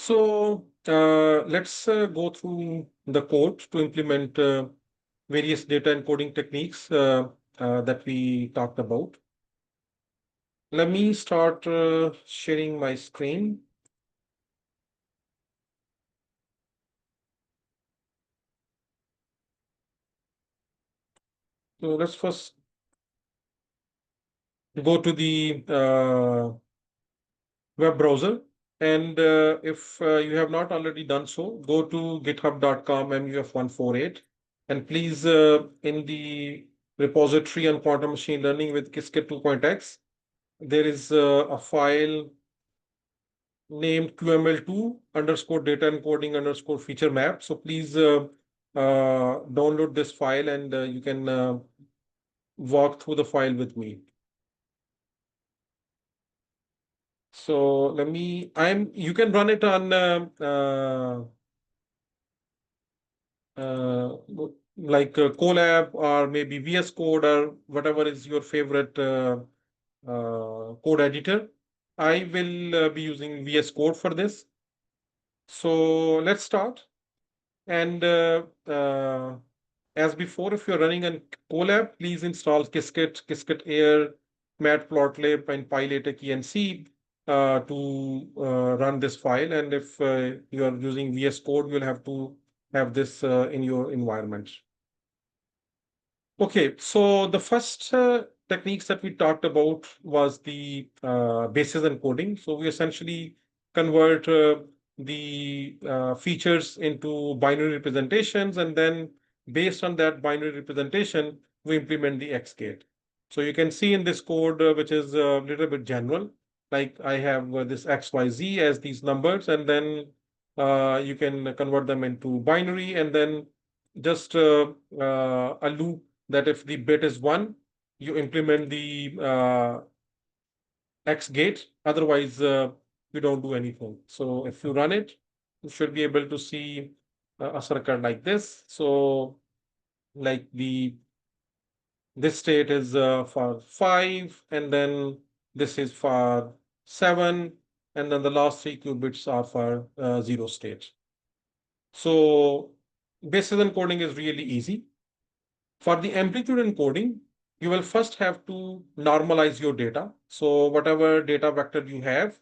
Let's go through the code to implement various data encoding techniques that we talked about. Let me start sharing my screen. So let's first go to the web browser. And if you have not already done so, go to github.com MUF148. And please, in the repository on quantum machine learning with Qiskit 2.x, there is a file named QML2 underscore data encoding underscore feature map. So please download this file and you can walk through the file with me. So you can run it on uh, like Colab or maybe VS Code or whatever is your favorite code editor. I will be using VS Code for this. So let's start. And as before, if you're running on Colab, please install Qiskit, Qiskit Air, Matplotlib, and PyLatex ENC to run this file. And if you are using VS Code, you'll have to have this in your environment. Okay, so the first techniques that we talked about was the basis encoding. So we essentially convert the features into binary representations, and then based on that binary representation, we implement the X gate. So you can see in this code, which is a little bit general, like I have this XYZ as these numbers, and then you can convert them into binary, and then just a loop that if the bit is 1, you implement the X gate. Otherwise, you don't do anything. So if you run it, you should be able to see a circuit like this. So like this state is for 5, and then this is for 7, and then the last 3 qubits are for 0 state. So basis encoding is really easy. For the amplitude encoding, you will first have to normalize your data. So whatever data vector you have,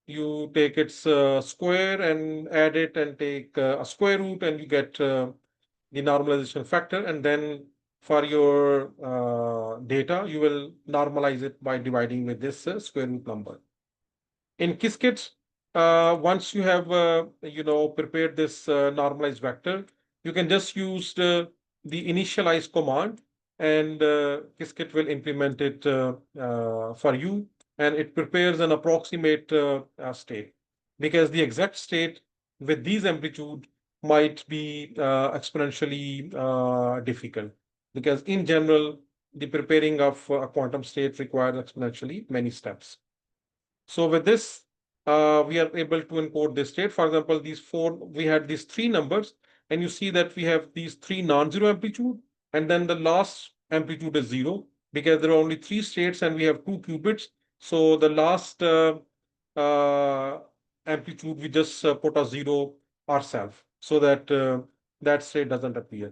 you take its square and add it and take a square root, and you get the normalization factor. And then for your data, you will normalize it by dividing with this square root number. In Qiskit, once you have prepared this normalized vector, you can just use the initialize command, and Qiskit will implement it for you, and it prepares an approximate state, because the exact state with these amplitude might be exponentially difficult, because in general, the preparing of a quantum state requires exponentially many steps. So with this, we are able to encode this state. For example, we had these 3 numbers, and you see that we have these 3 non-zero amplitude, and then the last amplitude is 0, because there are only 3 states and we have 2 qubits. So the last uh, amplitude, we just put a 0 ourselves, so that that state doesn't appear.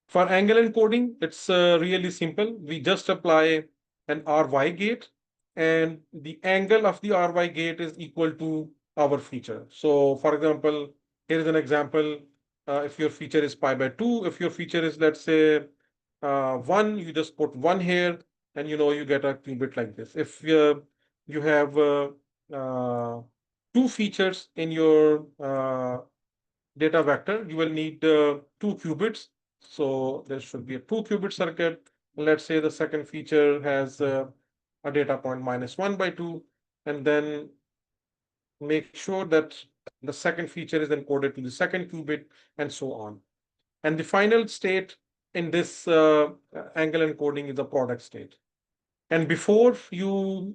For angle encoding, it's really simple. We just apply an RY gate, and the angle of the RY gate is equal to our feature. So, for example, here is an example. If your feature is pi by 2, if your feature is, let's say, 1, you just put 1 here, and you get a qubit like this. If you have 2 features in your data vector, you will need 2 qubits. So there should be a 2 qubit circuit. Let's say the second feature has a data point -1 by 2, and then make sure that the second feature is encoded to the second qubit, and so on. And the final state in this angle encoding is the product state. And before you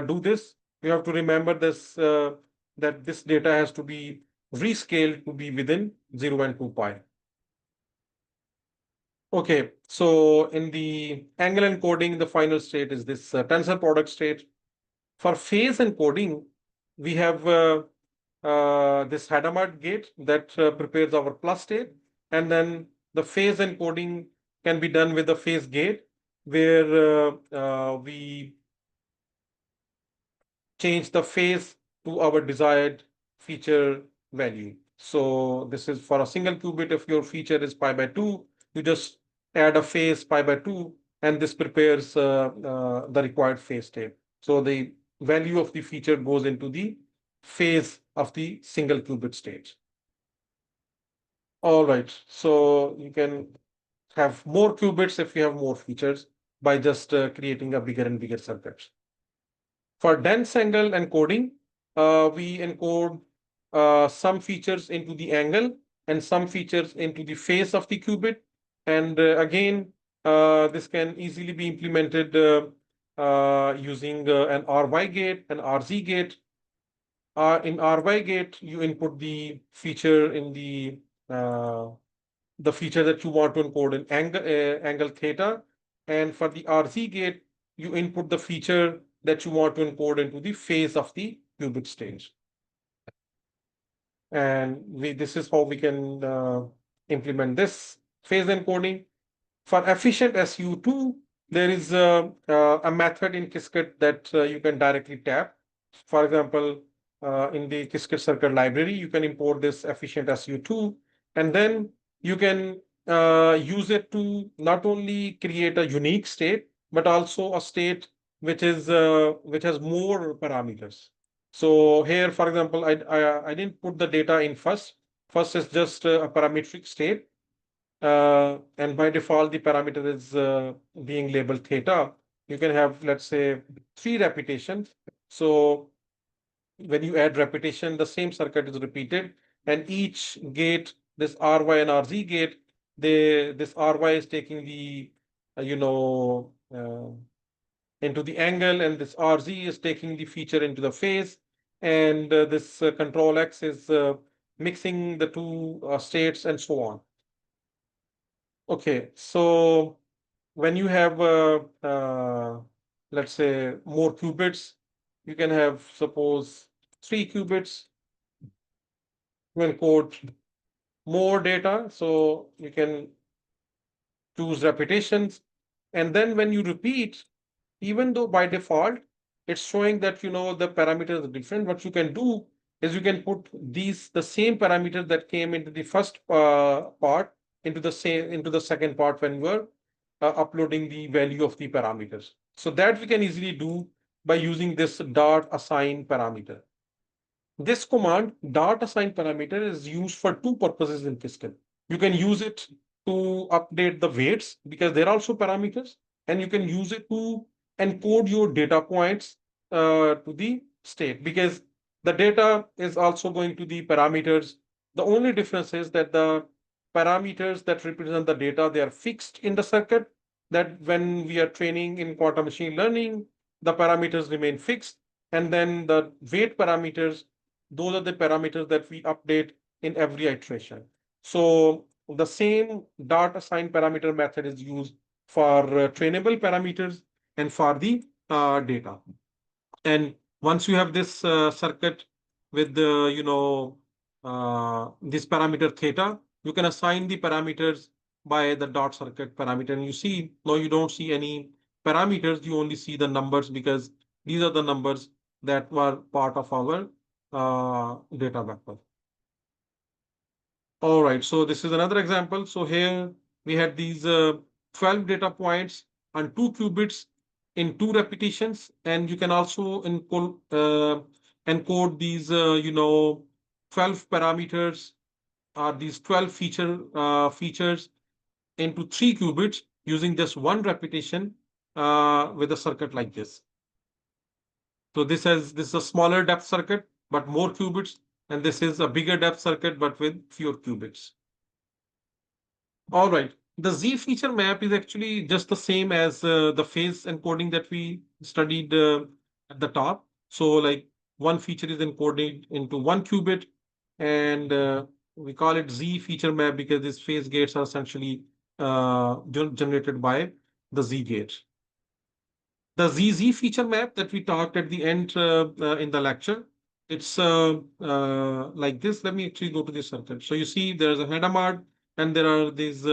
do this, you have to remember this that this data has to be rescaled to be within 0 and 2 pi. Okay, so in the angle encoding, the final state is this tensor product state. For phase encoding, we have this Hadamard gate that prepares our plus state, and then the phase encoding can be done with the phase gate, where we change the phase to our desired feature value. So this is for a single qubit. If your feature is pi by 2, you just add a phase pi by 2, and this prepares the required phase state. So the value of the feature goes into the phase of the single qubit state. All right. So you can have more qubits if you have more features by just creating a bigger and bigger circuit. For dense angle encoding, we encode some features into the angle and some features into the phase of the qubit. And again, this can easily be implemented using an RY gate, an RZ gate. In RY gate, you input the feature that you want to encode in angle theta. And for the RZ gate, you input the feature that you want to encode into the phase of the qubit stage. And this is how we can implement this phase encoding. For efficient SU2, there is a method in Qiskit that you can directly tap. For example, in the Qiskit circuit library, you can import this efficient SU2, and then you can use it to not only create a unique state, but also a state which has more parameters. So here, for example, I didn't put the data in first. First is just a parametric state. And by default, the parameter is being labeled theta. You can have, let's say, 3 repetitions. So when you add repetition, the same circuit is repeated, and each gate, this RY and RZ gate, this RY is taking the into the angle, and this RZ is taking the feature into the phase, and this control X is mixing the two states, and so on. Okay, so when you have, let's say, more qubits, you can have, suppose, 3 qubits to encode more data. So you can choose repetitions. And then when you repeat, even though by default it's showing that the parameters are different, what you can do is you can put the same parameters that came into the first part into the second part when you are uploading the value of the parameters. So that we can easily do by using this dot assign parameter. This command dot assign parameter is used for 2 purposes in Qiskit. You can use it to update the weights because they're also parameters, and you can use it to encode your data points to the state, because the data is also going to the parameters. The only difference is that the parameters that represent the data, they are fixed in the circuit, that when we are training in quantum machine learning, the parameters remain fixed, and then the weight parameters, those are the parameters that we update in every iteration. So the same dot assign parameter method is used for trainable parameters and for the data. And once you have this circuit with the this parameter theta, you can assign the parameters by the dot circuit parameter. And you see, now you don't see any parameters, you only see the numbers, because these are the numbers that were part of our data vector. All right, so this is another example. So here we had these 12 data points and 2 qubits in 2 repetitions, and you can also encode these 12 parameters, these 12 features into 3 qubits using just 1 repetition with a circuit like this. So this is a smaller depth circuit but more qubits, and this is a bigger depth circuit but with fewer qubits. All right. The Z feature map is actually just the same as the phase encoding that we studied at the top. So like one feature is encoded into 1 qubit, and we call it Z feature map because these phase gates are essentially generated by the Z gate. The ZZ feature map that we talked at the end in the lecture it's like this. Let me actually go to the circuit. So you see there's a Hadamard and there are these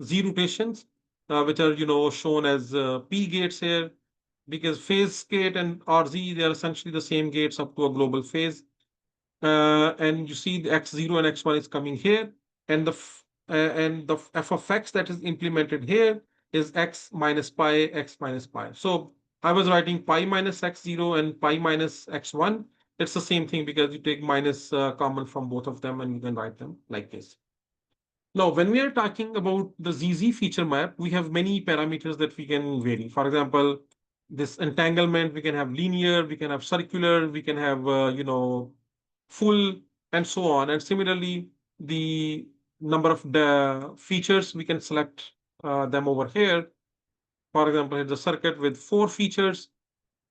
Z rotations, which are, shown as P gates here, because phase gate and RZ, they are essentially the same gates up to a global phase. And you see the x0 and x1 is coming here, and the f of x that is implemented here is x minus pi, x minus pi. So I was writing pi minus x0 and pi minus x1. It's the same thing because you take minus common from both of them and you can write them like this. Now, when we are talking about the ZZ feature map, we have many parameters that we can vary. For example, this entanglement, we can have linear, we can have circular, we can have, full, and so on. And similarly, the number of the features, we can select them over here. For example, here's a circuit with 4 features.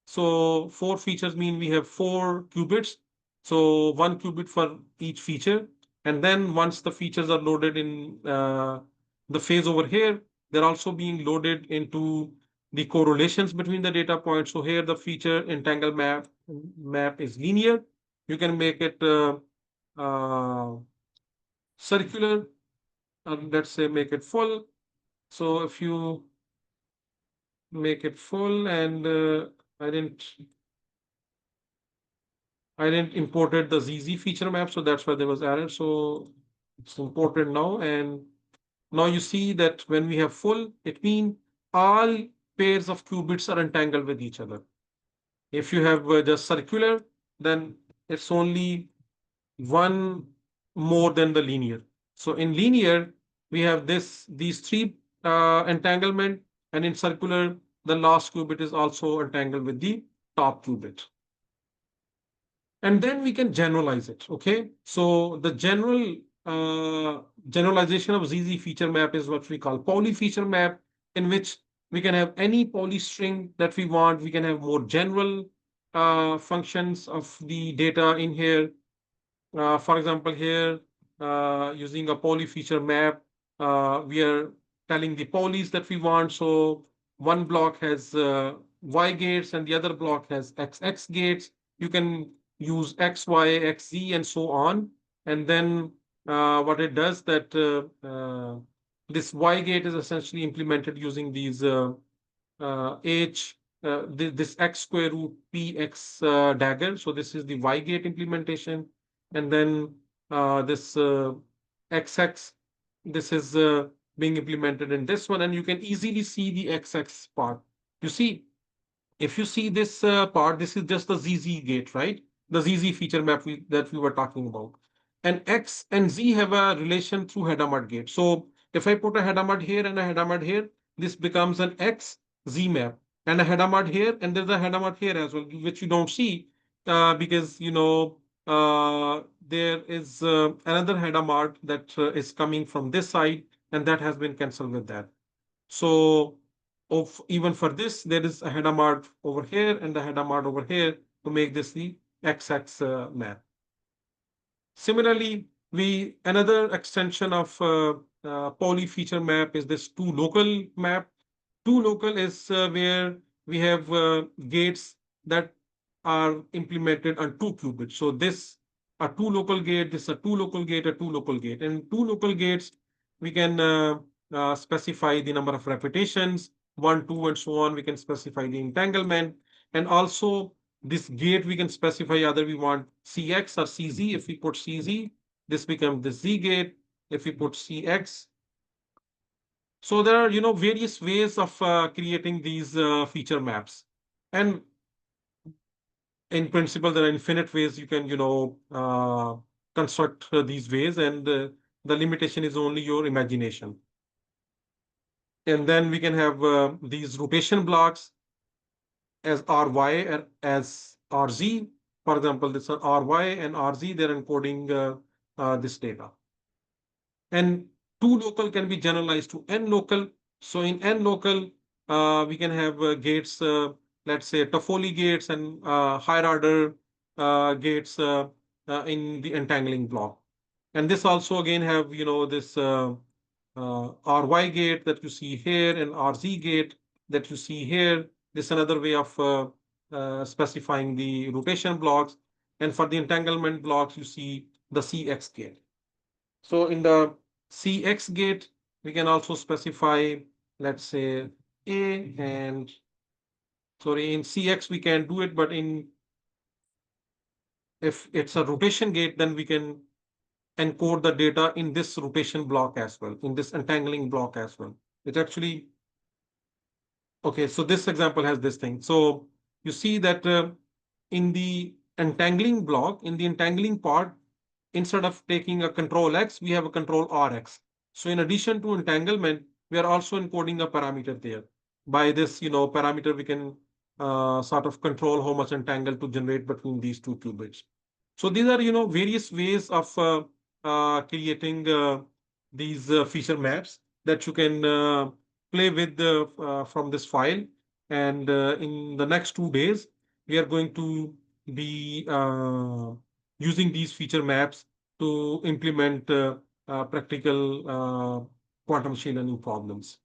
So 4 features mean we have 4 qubits. So 1 qubit for each feature. And then once the features are loaded in the phase over here, they're also being loaded into the correlations between the data points. So here the feature entangle map is linear. You can make it uh, circular, and let's say make it full. So if you make it full, and I didn't I didn't imported the ZZ feature map, so that's why there was error. So it's imported now, and now you see that when we have full, it means all pairs of qubits are entangled with each other. If you have just circular, then it's only one more than the linear. So in linear, we have these three entanglement, and in circular, the last qubit is also entangled with the top qubit. And then we can generalize it. Okay, so the generalization of ZZ feature map is what we call poly feature map, in which we can have any poly string that we want. We can have more general functions of the data in here. For example, here, using a poly feature map, we are telling the polys that we want. So one block has Y gates and the other block has XX gates. You can use X, Y, X, Z, and so on. And then what it does that this Y gate is essentially implemented using these this x square root px dagger. So this is the Y gate implementation. And then this XX, this is being implemented in this one. And you can easily see the XX part. You see, if you see this part, this is just the ZZ gate, right? The ZZ feature map that we were talking about. And X and Z have a relation through Hadamard gate. So if I put a Hadamard here and a Hadamard here, this becomes an X Z map. And a Hadamard here, and there's a Hadamard here as well, which you don't see because, there is another Hadamard that is coming from this side, and that has been cancelled with that. So of even for this, there is a Hadamard over here and the Hadamard over here to make this the XX map. Similarly, we another extension of poly feature map is this two local map. Two local is where we have gates that are implemented on 2 qubits. So this a two local gate, this a two local gate, a two local gate, and two local gates we can specify the number of repetitions, 1, 2, and so on. We can specify the entanglement, and also this gate we can specify either we want CX or CZ. If we put CZ, this becomes the Z gate. If we put CX, so there are, various ways of creating these feature maps. And in principle, there are infinite ways you can, construct these ways, and the limitation is only your imagination. And then we can have these rotation blocks as RY and as RZ. For example, this are RY and RZ, they're encoding this data. And two local can be generalized to n local. So in n local, we can have gates, let's say Toffoli gates and higher order gates in the entangling block. And this also again have, this RY gate that you see here and RZ gate that you see here. This is another way of specifying the rotation blocks. And for the entanglement blocks, you see the CX gate. So in the CX gate, we can also specify, let's say, A, and sorry, in CX we can do it, but in if it's a rotation gate, then we can encode the data in this rotation block as well, in this entangling block as well. It actually, okay, so this example has this thing. So you see that in the entangling block, in the entangling part, instead of taking a control X, we have a control RX. So in addition to entanglement, we are also encoding a parameter there. By this, parameter, we can sort of control how much entangle to generate between these two qubits. So these are, various ways of creating these feature maps that you can play with from this file. And in the next 2 days, we are going to be using these feature maps to implement practical quantum machine learning problems.